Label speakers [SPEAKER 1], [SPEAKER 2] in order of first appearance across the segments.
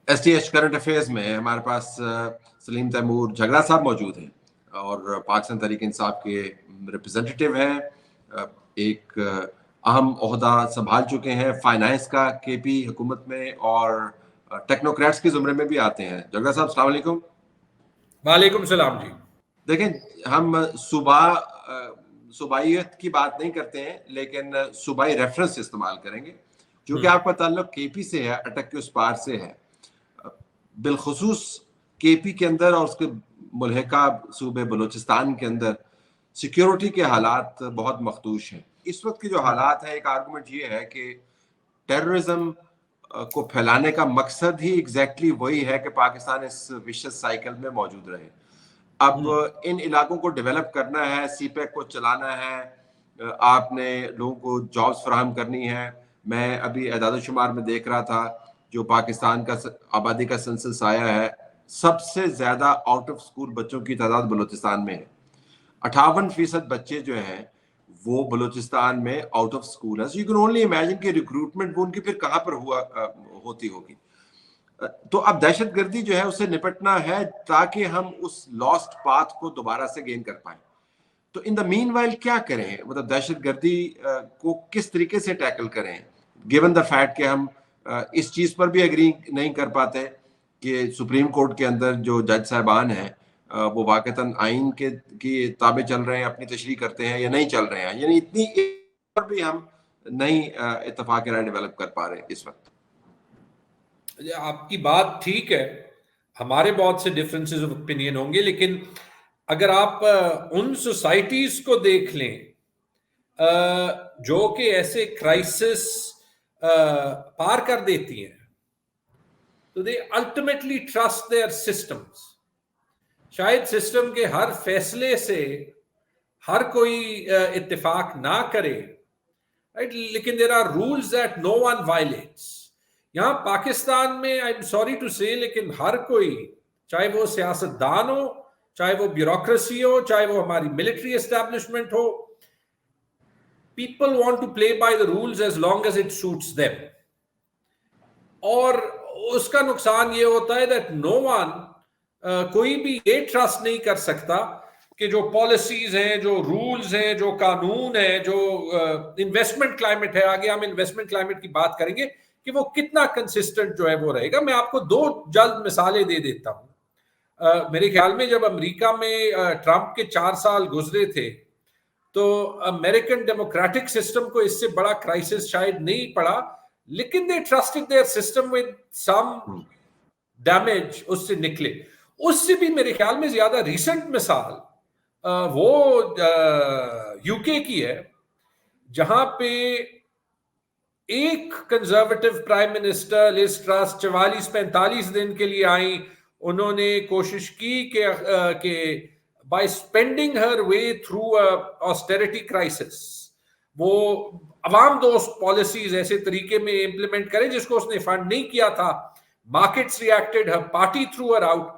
[SPEAKER 1] S T H current affairs میں ہمارے پاس سلیم Timur جھگڑا صاحب موجود ہیں اور پاکستان تحریک انصاف کے ریپرزینٹیٹیو ہیں، ایک اہم عہدہ سنبھال چکے ہیں فائنانس کا کے پی حکومت میں، اور ٹیکنوکریٹس کے زمرے میں بھی آتے ہیں۔ جھگڑا صاحب السلام علیکم۔
[SPEAKER 2] وعلیکم السلام جی۔
[SPEAKER 1] دیکھیں، ہم صوبائیت کی بات نہیں کرتے ہیں، لیکن صوبائی ریفرنس استعمال کریں گے، چونکہ آپ کا تعلق کے پی سے ہے، اٹک کے اس پار سے ہے، بالخصوص کے پی کے اندر اور اس کے ملحقہ صوبے بلوچستان کے اندر سیکیورٹی کے حالات بہت مخدوش ہیں۔ اس وقت کے جو حالات ہیں، ایک آرگومنٹ یہ ہے کہ ٹیررزم کو پھیلانے کا مقصد ہی ایگزیکٹلی وہی ہے کہ پاکستان اس وشس سائیکل میں موجود رہے۔ اب ان علاقوں کو ڈیولپ کرنا ہے، سی پیک کو چلانا ہے، آپ نے لوگوں کو جابز فراہم کرنی ہے۔ میں ابھی اعداد و شمار میں دیکھ رہا تھا، جو پاکستان کا آبادی کا سنسس آیا ہے، سب سے زیادہ آؤٹ آف اسکول بچوں کی تعداد بلوچستان میں ہے۔ 58% بچے جو ہیں وہ بلوچستان میں آؤٹ آف اسکول ہے۔ So you can only imagine کہ ریکروٹمنٹ وہ ان کی پھر کہاں پر ہوتی ہوگی۔ تو اب دہشت گردی جو ہے اسے نپٹنا ہے تاکہ ہم اس لاسٹ پاتھ کو دوبارہ سے گین کر پائیں۔ تو ان دا مین وائل کیا کریں، مطلب دہشت گردی کو کس طریقے سے ٹیکل کریں، گیون دا فیکٹ کہ ہم اس چیز پر بھی اگری نہیں کر پاتے کہ سپریم کورٹ کے اندر جو جج صاحبان ہیں وہ واقعتاً آئین کی تابع چل رہے ہیں، اپنی تشریح کرتے ہیں یا نہیں چل رہے ہیں، یعنی اتنی پر بھی ہم نہیں اتفاق رائے ڈیولپ کر پا رہے ہیں اس وقت۔
[SPEAKER 2] آپ کی بات ٹھیک ہے، ہمارے بہت سے ڈفرینسز آف اوپینین ہوں گے، لیکن اگر آپ ان سوسائٹیز کو دیکھ لیں جو کہ ایسے کرائسس پار کر دیتی ہیں، تو دے الٹیمیٹلی ٹرسٹ دیئر سسٹمز۔ شاید سسٹم کے ہر فیصلے سے ہر کوئی اتفاق نہ کرے، لیکن there are rules that no one violates. یہاں پاکستان میں آئی ایم سوری ٹو سے، لیکن ہر کوئی، چاہے وہ سیاست دان ہو، چاہے وہ بیوروکریسی ہو، چاہے وہ ہماری ملٹری اسٹیبلشمنٹ ہو، people want to play by the rules as long as it suits them. اور اس کا نقصان یہ ہوتا ہے دیٹ نو ون، کوئی بھی یہ ٹرسٹ نہیں کر سکتا کہ جو پالیسیز ہیں، جو رولز ہیں، جو قانون ہے، جو انویسٹمنٹ کلائمیٹ ہے، آگے ہم انویسٹمنٹ کلائمیٹ کی بات کریں گے کہ وہ کتنا کنسسٹنٹ جو ہے وہ رہے گا۔ میں آپ کو 2 جلد مثالیں دے دیتا ہوں۔ میرے خیال میں جب امریکہ میں ٹرمپ کے 4 سال گزرے تھے تو امریکن ڈیموکریٹک سسٹم کو اس سے بڑا کرائسس شاید نہیں پڑا، لیکن they trusted their system with some damage اس سے نکلے۔ اس سے بھی میرے خیال میں زیادہ ریسنٹ مثال وہ یو کے کی ہے، جہاں پہ ایک conservative prime minister Liz Truss 44-45 دن کے لیے آئیں، انہوں نے کوشش کی کہ by spending her way through austerity crisis وہ عوام دوست پالیسیز ایسے طریقے میں امپلیمنٹ کریں جس کو اس نے فنڈ نہیں کیا تھا۔ مارکیٹس ریئیکٹڈ، ہر پارٹی تھرو ہر آؤٹ۔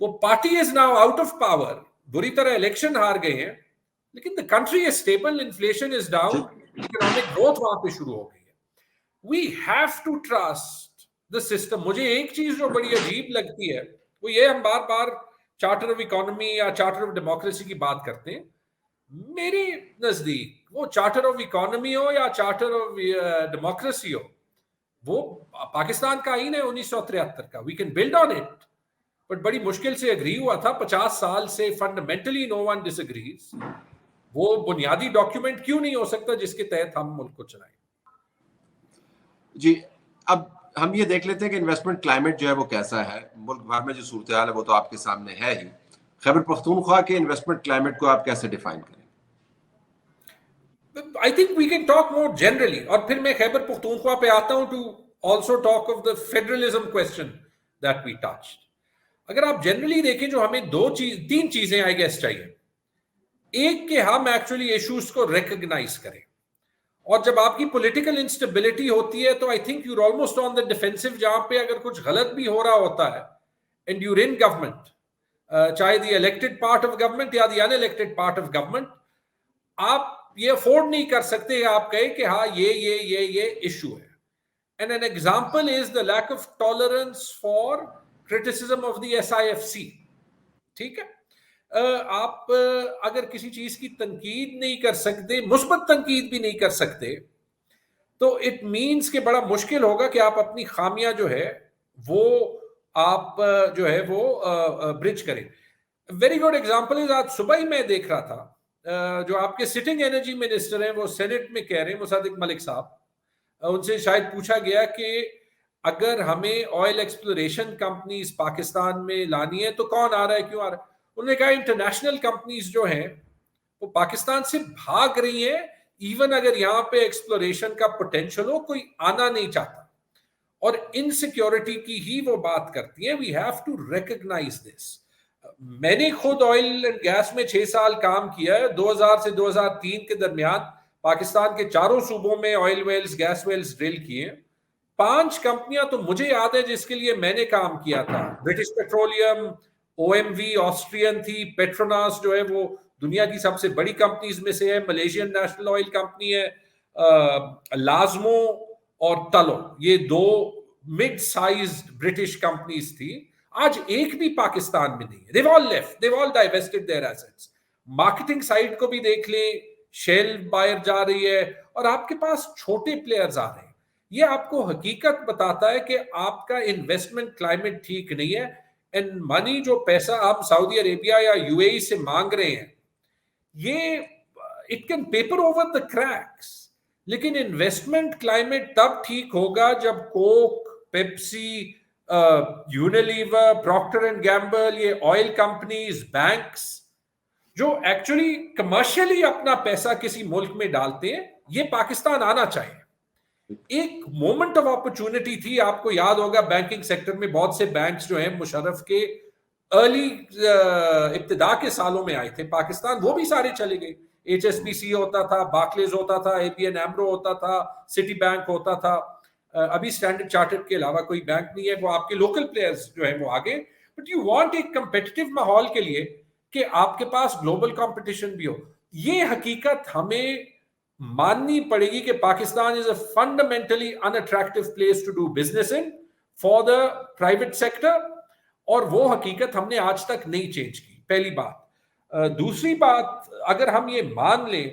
[SPEAKER 2] وہ party is now out of power, بری طرح الیکشن ہار گئے ہیں، لیکن the country is stable, inflation is down, economic growth وہاں پہ شروع ہو گئی ہے۔ We have to trust the system۔ مجھے ایک چیز جو بڑی عجیب لگتی ہے وہ یہ، ہم بار بار چارٹر آف اکانومی یا چارٹر آف ڈیموکریسی کی بات کرتے ہیں۔ میرے نزدیک وہ چارٹر آف اکانومی ہو یا چارٹر آف ڈیموکریسی ہو، وہ پاکستان کا آئین ہے 1973 کا، we can build on it, but بڑی مشکل سے اگری ہوا تھا۔ 50 سال سے fundamentally no one disagrees. وہ بنیادی ڈاکیومنٹ کیوں نہیں ہو سکتا جس کے تحت ہم ملک کو چلائیں؟
[SPEAKER 1] جی، اب ہم یہ دیکھ لیتے ہیں کہ انویسٹمنٹ کلائمیٹ جو ہے وہ کیسا ہے ملک بھر میں۔ جو صورتحال ہے وہ تو آپ کے سامنے ہے ہی۔ خیبر پختونخوا کے انویسٹمنٹ کلائمیٹ کو آپ کیسے ڈیفائن کریں؟
[SPEAKER 2] I think we can talk more generally، اور پھر میں خیبر پختونخوا پہ آتا ہوں to also talk of the federalism question that we touched۔ اگر آپ جنرلی دیکھیں، جو ہمیں 3 چیزیں آئی گیس چاہیے۔ ایک کہ ہم ایکچولی ایشوز کو ریکگنائز کریں، اور جب آپ کی پولیٹیکل انسٹیبلٹی ہوتی ہے تو I think you are almost on the defensive, جہاں پہ اگر کچھ غلط بھی ہو رہا ہوتا ہے اینڈ یو ان گورنمنٹ، چاہے دی الیکٹڈ پارٹ آف گورنمنٹ یا دی ان الیکٹڈ پارٹ آف گورنمنٹ، آپ یہ افورڈ نہیں کر سکتے آپ کہیں کہ ہاں یہ ایشو ہے۔ And an example is the lack of tolerance for criticism of the SIFC. ٹھیک ہے، آپ اگر کسی چیز کی تنقید نہیں کر سکتے، مثبت تنقید بھی نہیں کر سکتے، تو اٹ مینس کہ بڑا مشکل ہوگا کہ آپ اپنی خامیاں جو ہے وہ آپ جو ہے وہ برج کریں. ویری گڈ ایگزامپل از آج صبح ہی میں دیکھ رہا تھا جو آپ کے سٹنگ انرجی منسٹر ہیں وہ سینٹ میں کہہ رہے ہیں، مصدق ملک صاحب، ان سے شاید پوچھا گیا کہ اگر ہمیں آئل ایکسپلوریشن کمپنیز پاکستان میں لانی ہے تو کون آ رہا ہے، کیوں آ رہا ہے؟ انہوں نے کہا انٹرنیشنل کمپنیز جو ہیں وہ پاکستان سے بھاگ رہی ہیں، ایون اگر یہاں پہ ایکسپلوریشن کا پوٹینشل ہو، کوئی آنا نہیں چاہتا. اور انسیکیورٹی کی ہی وہ بات کرتی ہیں. وی ہیو ٹو ریکگنائز دس. میں نے خود آئل اینڈ گیس میں 6 سال کام کیا ہے. 2000 سے 2003 کے درمیان پاکستان کے 4 صوبوں میں oil wells, gas wells drill کیے. 5 کمپنیاں تو مجھے یاد ہے جس کے لیے میں نے کام کیا تھا. برٹش پیٹرولیم، او ایم وی آسٹرین تھی، پیٹروناس جو ہے وہ دنیا کی سب سے بڑی کمپنیز میں سے ہے، ملیشین نیشنل آئل کمپنی ہے، لازمو اور تلو، یہ 2 مڈ سائزڈ برٹش کمپنیز تھی. آج ایک بھی پاکستان میں نہیں ہے. They've all left. They've all divested their assets. Marketing side کو بھی دیکھ لیں، شیل باہر جا رہی ہے اور آپ کے پاس چھوٹے پلیئرز آ رہے ہیں. یہ آپ کو حقیقت بتاتا ہے کہ آپ کا انویسٹمنٹ کلائمیٹ ٹھیک نہیں ہے. اینڈ منی جو پیسہ آپ سعودی عربیہ یا یو اے ای سے مانگ رہے ہیں، یہ it can paper over the cracks. لیکن انویسٹمنٹ کلائمیٹ تب ٹھیک ہوگا جب Coke, Pepsi, Unilever, Procter and Gamble, یہ آئل کمپنیز، بینکس جو ایکچولی کمرشلی اپنا پیسہ کسی ملک میں ڈالتے ہیں، یہ پاکستان آنا چاہیے. ایک مومنٹ آف اپرچونٹی تھی، آپ کو یاد ہوگا بینکنگ سیکٹر میں بہت سے بینکس جو ہیں مشرف کے ارلی ابتدا کے سالوں میں آئے تھے پاکستان، وہ بھی سارے چلے گئے. ایچ ایس بی سی ہوتا تھا، باکلیز ہوتا تھا، اے بی این ایمرو ہوتا تھا، سٹی بینک ہوتا تھا. ابھی اسٹینڈرڈ چارٹرڈ کے علاوہ کوئی بینک نہیں ہے، وہ آپ کے لوکل پلیئرز جو ہیں وہ آگے. بٹ یو وانٹ ایک کمپیٹیٹو ماحول کے لیے کہ آپ کے پاس گلوبل کمپٹیشن بھی ہو. یہ حقیقت ہمیں ماننی پڑے گی کہ Pakistan is a fundamentally unattractive place to do business in for the private sector, اور وہ حقیقت ہم نے آج تک نہیں چینج کی. پہلی بات. دوسری بات، اگر ہم یہ مان لیں،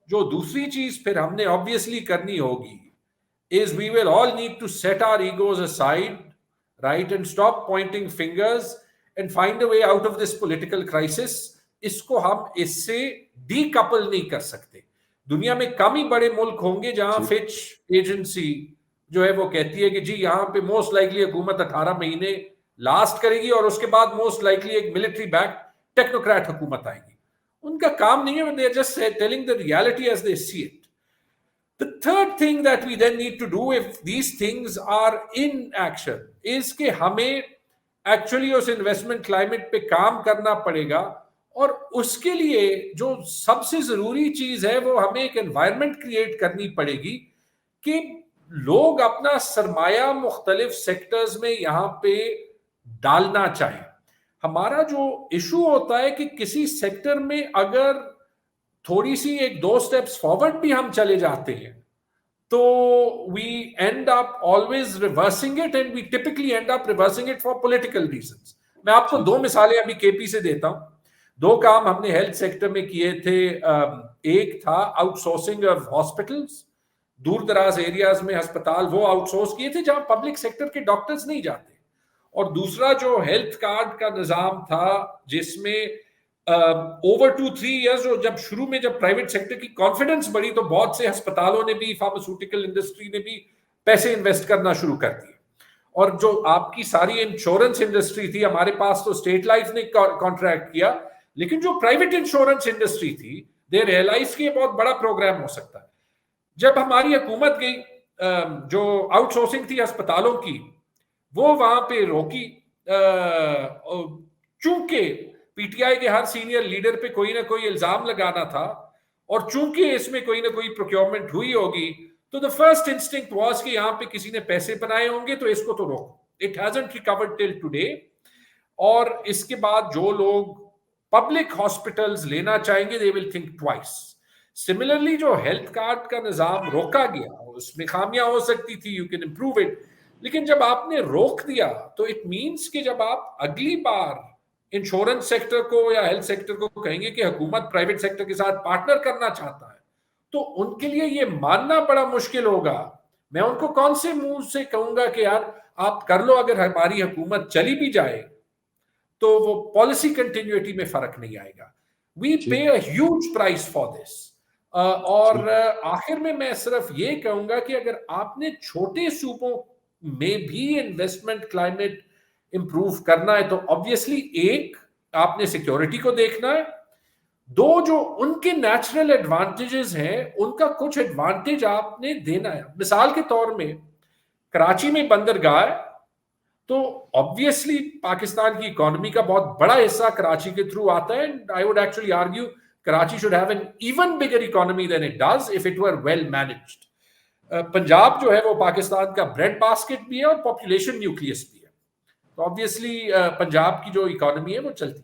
[SPEAKER 2] جو دوسری چیز پھر ہم نے obviously کرنی ہوگی is we will all need to set our egos aside, right, and stop pointing fingers and find a way out of this political crisis. اس کو ہم اس سے ڈی کپل نہیں کر سکتے. دنیا میں کم ہی بڑے ملک ہوں گے جہاں فچ ایجنسی جو ہے وہ کہتی ہے کہ جی یہاں پہ موسٹ لائکلی حکومت 18 مہینے لاسٹ کرے گی اور اس کے بعد موسٹ لائکلی ایک ملٹری بیک ٹیکنوکریٹ حکومت آئے گی. ان کا کام نہیں ہے. they are just telling the reality as they see it. The third thing that we then need to do if these things are in action is کہ ہمیں actually اس investment climate پہ کام کرنا پڑے گا. اور اس کے لیے جو سب سے ضروری چیز ہے وہ ہمیں ایک انوائرمنٹ کریٹ کرنی پڑے گی کہ لوگ اپنا سرمایہ مختلف سیکٹرز میں یہاں پہ ڈالنا چاہیں. ہمارا جو ایشو ہوتا ہے کہ کسی سیکٹر میں اگر تھوڑی سی 1-2 سٹیپس فارورڈ بھی ہم چلے جاتے ہیں تو we end up always reversing it and we typically end up reversing it for political reasons. میں آپ کو 2 مثالیں ابھی کے پی سے دیتا ہوں. 2 کام ہم نے ہیلتھ سیکٹر میں کیے تھے. ایک تھا آؤٹ سورسنگ آف ہاسپٹلس، دور دراز ایریاز میں ہسپتال وہ آؤٹ سورس کیے تھے جہاں پبلک سیکٹر کے ڈاکٹرز نہیں جاتے. اور دوسرا جو ہیلتھ کارڈ کا نظام تھا جس میں اوور 2-3 ایئرز جب شروع میں جب پرائیویٹ سیکٹر کی کانفیڈنس بڑھی تو بہت سے ہسپتالوں نے بھی، فارماسیوٹیکل انڈسٹری نے بھی پیسے انویسٹ کرنا شروع کر دیے. اور جو آپ کی ساری انشورنس انڈسٹری تھی، ہمارے پاس تو اسٹیٹ لائف نے کانٹریکٹ کیا، لیکن جو پرائیویٹ انشورنس انڈسٹری تھی دے ریئلائز کہ یہ بہت بڑا پروگرام ہو سکتا ہے. جب ہماری حکومت گئی جو آؤٹ سورسنگ تھی ہسپتالوں کی وہ وہاں پہ روکی، چونکہ پی ٹی آئی کے ہر سینئر لیڈر پہ کوئی نہ کوئی الزام لگانا تھا اور چونکہ اس میں کوئی نہ کوئی پروکیورمنٹ ہوئی ہوگی تو the first instinct was کہ یہاں پہ کسی نے پیسے بنائے ہوں گے تو اس کو تو روکو. It hasn't recovered till today. اور اس کے بعد جو لوگ پبلک ہاسپٹلز لینا چاہیں گے they will think twice. Similarly جو ہیلتھ کارڈ کا نظام روکا گیا اس میں خامیاں ہو سکتی تھی, یو کین امپروو اٹ, لیکن جب آپ نے روک دیا تو اٹ مینس کہ جب آپ اگلی بار انشورنس سیکٹر کو یا ہیلتھ سیکٹر کو کہیں گے کہ حکومت پرائیویٹ سیکٹر کے ساتھ پارٹنر کرنا چاہتا ہے, تو ان کے لیے یہ ماننا بڑا مشکل ہوگا. میں ان کو کون سے منہ سے کہوں گا کہ یار آپ کر لو, اگر ہماری حکومت چلی بھی جائے تو وہ پالیسی کنٹینیوٹی میں فرق نہیں آئے گا. We pay a huge price for this. اور آخر میں صرف یہ کہوں گا کہ اگر آپ نے چھوٹے صوبوں میں بھی انویسٹمنٹ کلائمیٹ امپروو کرنا ہے تو obviously ایک آپ نے سیکیورٹی کو دیکھنا ہے, دو جو ان کے نیچرل ایڈوانٹیجز ہیں ان کا کچھ ایڈوانٹیج آپ نے دینا ہے. مثال کے طور میں کراچی میں بندرگاہ ہے تو obviously پاکستان کی اکانومی کا بہت بڑا حصہ کراچی کے تھرو آتا ہے. I would actually argue Karachi should have an even bigger economy than it does if it were well managed. Punjab جو ہے وہ پاکستان کا بریڈ باسکٹ بھی ہے اور پاپولیشن نیوکلیس بھی ہے, تو obviously پنجاب کی جو اکانومی ہے وہ چلتی.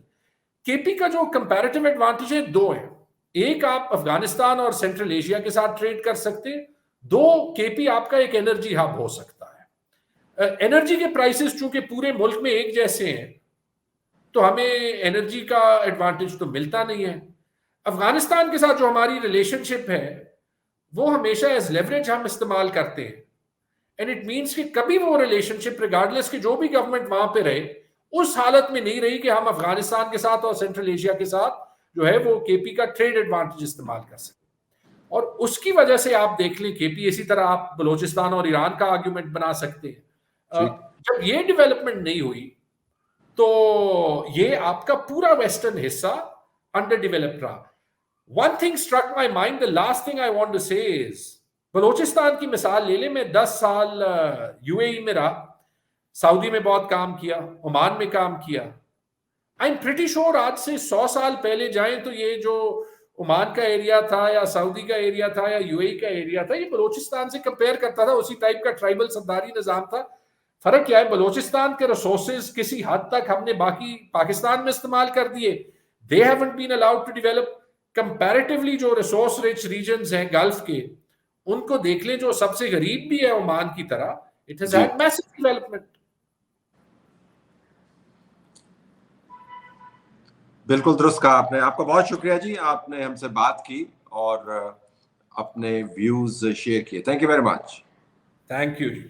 [SPEAKER 2] کے پی کا جو کمپیریٹیو ایڈوانٹیج ہے دو ہیں, ایک آپ افغانستان اور سینٹرل ایشیا کے ساتھ ٹریڈ کر سکتے ہیں, دو کے پی آپ کا ایک انرجی ہب ہو سکتا ہے. انرجی کے پرائسز چونکہ پورے ملک میں ایک جیسے ہیں تو ہمیں انرجی کا ایڈوانٹیج تو ملتا نہیں ہے. افغانستان کے ساتھ جو ہماری ریلیشن شپ ہے وہ ہمیشہ ایز لیوریج ہم استعمال کرتے ہیں, اینڈ اٹ مینس کہ کبھی وہ ریلیشن شپ ریگارڈلیس کہ جو بھی گورنمنٹ وہاں پہ رہے اس حالت میں نہیں رہی کہ ہم افغانستان کے ساتھ اور سینٹرل ایشیا کے ساتھ جو ہے وہ کے پی کا ٹریڈ ایڈوانٹیج استعمال کر سکیں. اور اس کی وجہ سے آپ دیکھ لیں کے پی, اسی طرح آپ بلوچستان اور ایران کا آرگیومنٹ بنا سکتے ہیں. جب یہ ڈیولپمنٹ نہیں ہوئی تو یہ آپ کا پورا ویسٹرن حصہ انڈر ڈیولپڈ رہا. One thing struck my mind, the last thing I want to say is, Balochistan کی مثال لے لیں, میں 10 سال یو اے ای میں رہا, سعودی میں بہت کام کیا, عمان میں کام کیا. I'm pretty sure آج سے 100 سال پہلے جائیں تو یہ جو عمان کا ایریا تھا یا سعودی کا ایریا تھا یا یو اے ای کا ایریا تھا, یہ بلوچستان سے کمپیئر کرتا تھا, اسی ٹائپ کا ٹرائبل سرداری نظام تھا. فرق کیا ہے, بلوچستان کے ریسورسز کسی حد تک ہم نے باقی پاکستان میں استعمال کر دیے, they haven't been allowed to develop. Comparatively جو ریسورس رچ ریجنز ہیں گلف کے, ان کو دیکھ لیں, جو سب سے غریب بھی ہے عمان کی طرح, it has had massive development.
[SPEAKER 1] بالکل درست کہا آپ نے. آپ کا بہت شکریہ جی, آپ نے ہم سے بات کی اور اپنے ویوز شیئر کیے. Thank you very much.
[SPEAKER 2] Thank you G.